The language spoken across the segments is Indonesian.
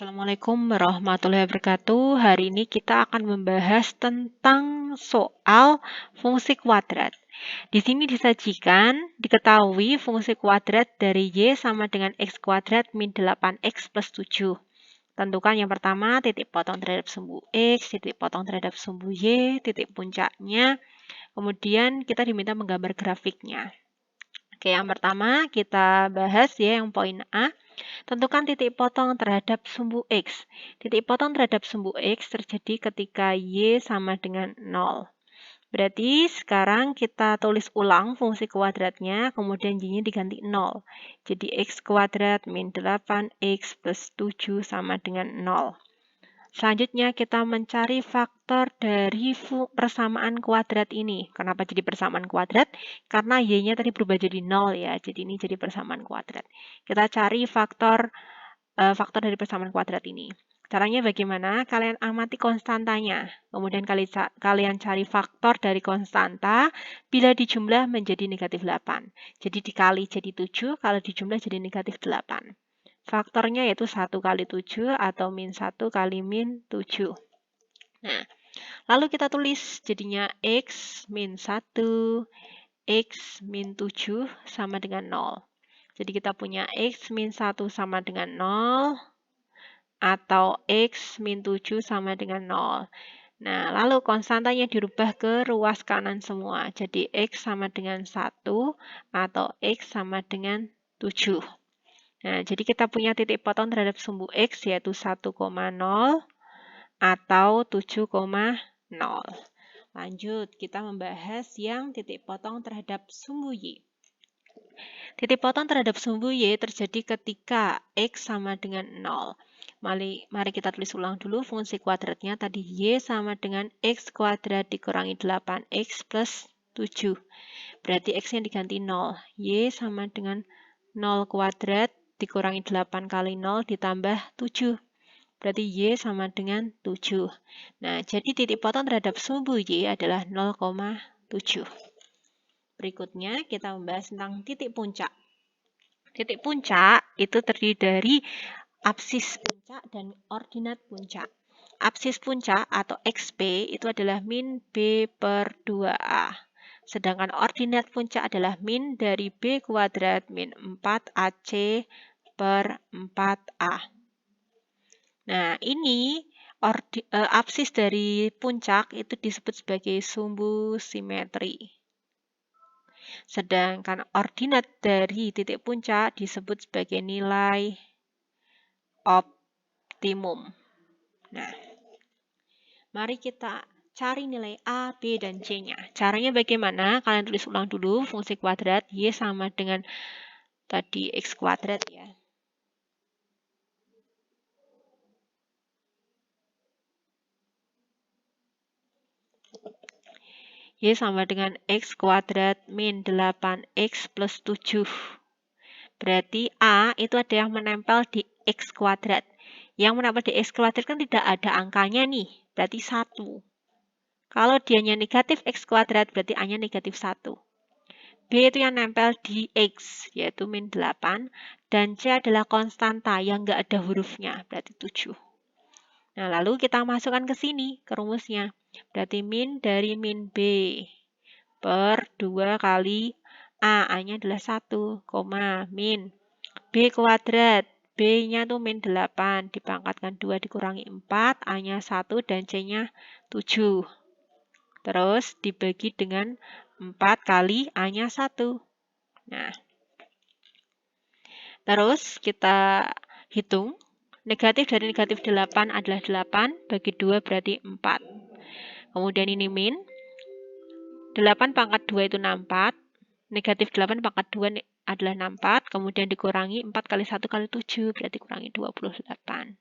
Assalamualaikum warahmatullahi wabarakatuh. Hari ini kita akan membahas tentang soal fungsi kuadrat. Di sini disajikan, diketahui fungsi kuadrat dari Y sama dengan X kuadrat min 8X plus 7. Tentukan yang pertama titik potong terhadap sumbu X, titik potong terhadap sumbu Y, titik puncaknya. Kemudian kita diminta menggambar grafiknya. Oke, yang pertama kita bahas ya yang poin A. Tentukan titik potong terhadap sumbu X. Titik potong terhadap sumbu X terjadi ketika Y sama dengan 0. Berarti sekarang kita tulis ulang fungsi kuadratnya, kemudian Y-nya diganti 0. Jadi X kuadrat min 8X plus 7 sama dengan 0. Selanjutnya kita mencari faktor dari persamaan kuadrat ini. Kenapa jadi persamaan kuadrat? Karena Y-nya tadi berubah jadi 0 ya, jadi ini jadi persamaan kuadrat. Kita cari faktor dari persamaan kuadrat ini. Caranya bagaimana? Kalian amati konstantanya. Kemudian kalian cari faktor dari konstanta bila dijumlah menjadi negatif 8. Jadi dikali jadi 7, kalau dijumlah jadi negatif 8. Faktornya yaitu 1 kali 7 atau min 1 kali min 7. Nah, lalu kita tulis jadinya X min 1, X min 7 sama dengan 0. Jadi kita punya X min 1 sama dengan 0, atau X min 7 sama dengan 0. Nah, lalu konstantanya dirubah ke ruas kanan semua. Jadi X sama dengan 1, atau X sama dengan 7. Nah, jadi kita punya titik potong terhadap sumbu X yaitu 1,0 atau 7,0. Lanjut, kita membahas yang titik potong terhadap sumbu Y. Titik potong terhadap sumbu Y terjadi ketika X sama dengan 0. Mari kita tulis ulang dulu fungsi kuadratnya. Tadi Y sama dengan X kuadrat dikurangi 8X plus 7. Berarti X-nya diganti 0. Y sama dengan 0 kuadrat dikurangi 8 kali 0 ditambah 7. Berarti Y sama dengan 7. Nah, jadi titik potong terhadap sumbu Y adalah 0,7. Berikutnya kita membahas tentang titik puncak. Titik puncak itu terdiri dari apsis puncak dan ordinat puncak. Apsis puncak atau XP itu adalah min B per 2A. Sedangkan ordinat puncak adalah min dari B kuadrat min 4AC per 4A. Nah, ini apsis dari puncak itu disebut sebagai sumbu simetri. Sedangkan ordinat dari titik puncak disebut sebagai nilai optimum. Nah, mari kita cari nilai A, B, dan C-nya. Caranya bagaimana? Kalian tulis ulang dulu fungsi kuadrat Y sama dengan tadi X kuadrat ya. Y sama dengan X kuadrat min 8X plus 7. Berarti A itu ada yang menempel di X kuadrat. Yang menempel di X kuadrat kan tidak ada angkanya nih, berarti 1. Kalau dianya negatif X kuadrat, berarti A-nya negatif 1. B itu yang nempel di X, yaitu min 8. Dan C adalah konstanta yang nggak ada hurufnya, berarti 7. Nah, lalu kita masukkan ke sini, ke rumusnya. Berarti min dari min B per 2 kali A. A-nya adalah 1, min B kuadrat. B-nya tuh min 8, dipangkatkan 2 dikurangi 4, A-nya 1 dan C-nya 7. Terus dibagi dengan 4 kali A-nya 1. Nah, terus kita hitung. Negatif dari negatif 8 adalah 8, bagi 2 berarti 4. Kemudian ini min. 8 pangkat 2 itu 64. Negatif 8 pangkat 2 adalah 64. Kemudian dikurangi 4 kali 1 kali 7, berarti kurangi 28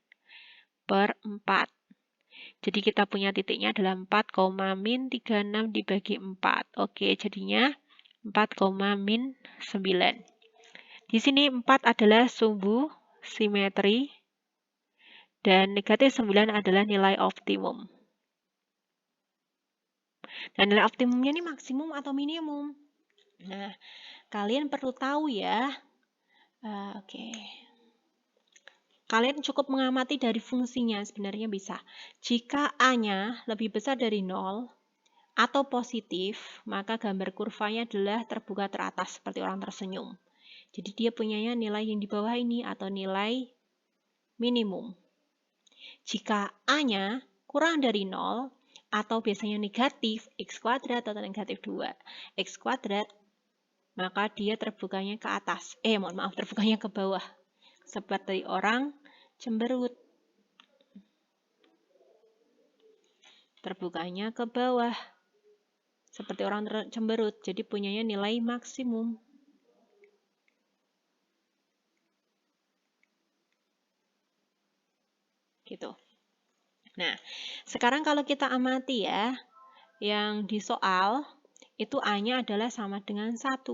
per 4. Jadi kita punya titiknya adalah 4, min 36 dibagi 4. Oke, jadinya 4, min 9. Di sini 4 adalah sumbu simetri dan negatif 9 adalah nilai optimum. Dan nilai optimumnya ini maksimum atau minimum? Nah, kalian perlu tahu ya. Oke. kalian cukup mengamati dari fungsinya sebenarnya bisa. Jika A-nya lebih besar dari 0 atau positif, maka gambar kurvanya adalah terbuka teratas seperti orang tersenyum. Jadi dia punyanya nilai yang di bawah ini atau nilai minimum. Jika A-nya kurang dari 0 atau biasanya negatif, x kuadrat atau negatif 2x kuadrat, maka dia terbukanya ke atas. Terbukanya ke bawah. Seperti orang cemberut. Terbukanya ke bawah. Seperti orang cemberut. Jadi punyanya nilai maksimum. Gitu. Nah, sekarang kalau kita amati ya, yang di soal, itu A-nya adalah sama dengan 1.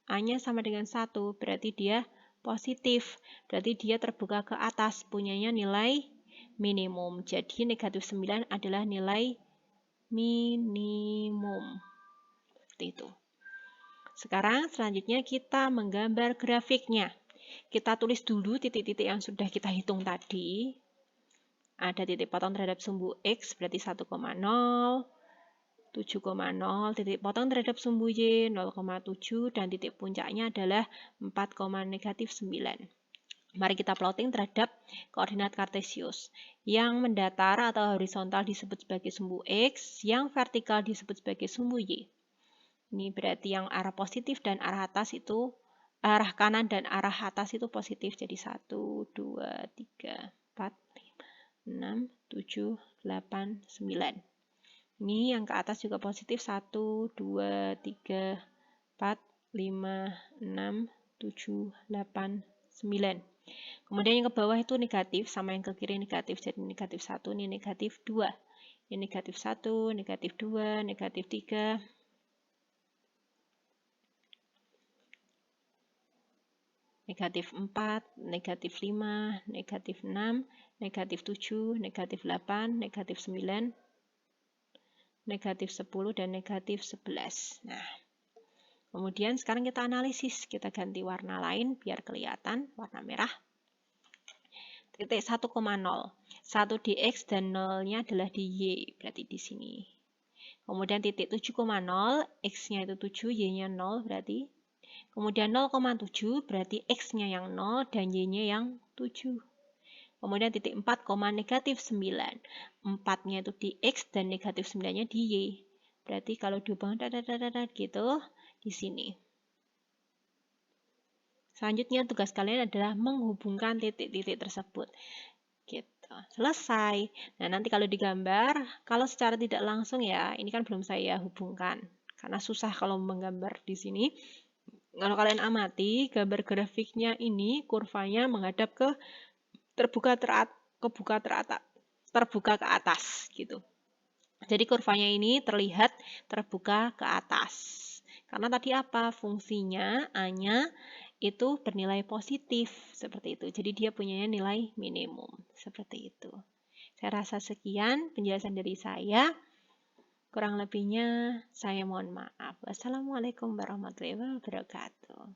A-nya sama dengan 1, berarti dia positif. Berarti dia terbuka ke atas, punyanya nilai minimum. Jadi negatif 9 adalah nilai minimum. Seperti itu. Sekarang selanjutnya kita menggambar grafiknya. Kita tulis dulu titik-titik yang sudah kita hitung tadi. Ada titik potong terhadap sumbu X berarti 1,0, 7,0, titik potong terhadap sumbu Y 0,7, dan titik puncaknya adalah 4, negatif 9. Mari kita plotting terhadap koordinat kartesius. Yang mendatar atau horizontal disebut sebagai sumbu X, yang vertikal disebut sebagai sumbu Y. Ini berarti yang arah positif dan arah atas itu, arah kanan dan arah atas itu positif. Jadi 1, 2, 3, 4, 5, 6, 7, 8, 9. Ini yang ke atas juga positif. 1, 2, 3, 4, 5, 6, 7, 8, 9. Kemudian yang ke bawah itu negatif, sama yang ke kiri negatif. Jadi negatif 1, ini negatif 2. Ini negatif 1, negatif 2, negatif 3. Negatif 4, negatif 5, negatif 6, negatif 7, negatif 8, negatif 9, negatif 10, dan negatif 11. Nah, kemudian sekarang kita analisis. Kita ganti warna lain biar kelihatan, warna merah. Titik 1,0. 1 di X dan 0-nya adalah di Y, berarti di sini. Kemudian titik 7,0, X-nya itu 7, Y-nya 0, berarti. Kemudian 0,7 berarti X-nya yang 0 dan Y-nya yang 7. Kemudian titik 4, negatif 9. 4-nya itu di X dan negatif 9-nya di Y. Berarti kalau dihubungkan gitu di sini. Selanjutnya tugas kalian adalah menghubungkan titik-titik tersebut. Gitu. Selesai. Nah, nanti kalau digambar, kalau secara tidak langsung ya, ini kan belum saya hubungkan. Karena susah kalau menggambar di sini. Kalau kalian amati, gambar grafiknya ini kurvanya menghadap ke terbuka ke atas gitu. Jadi kurvanya ini terlihat terbuka ke atas. Karena tadi apa? Fungsinya A-nya itu bernilai positif seperti itu. Jadi dia punya nilai minimum seperti itu. Saya rasa sekian penjelasan dari saya. Kurang lebihnya saya mohon maaf. Wassalamualaikum warahmatullahi wabarakatuh.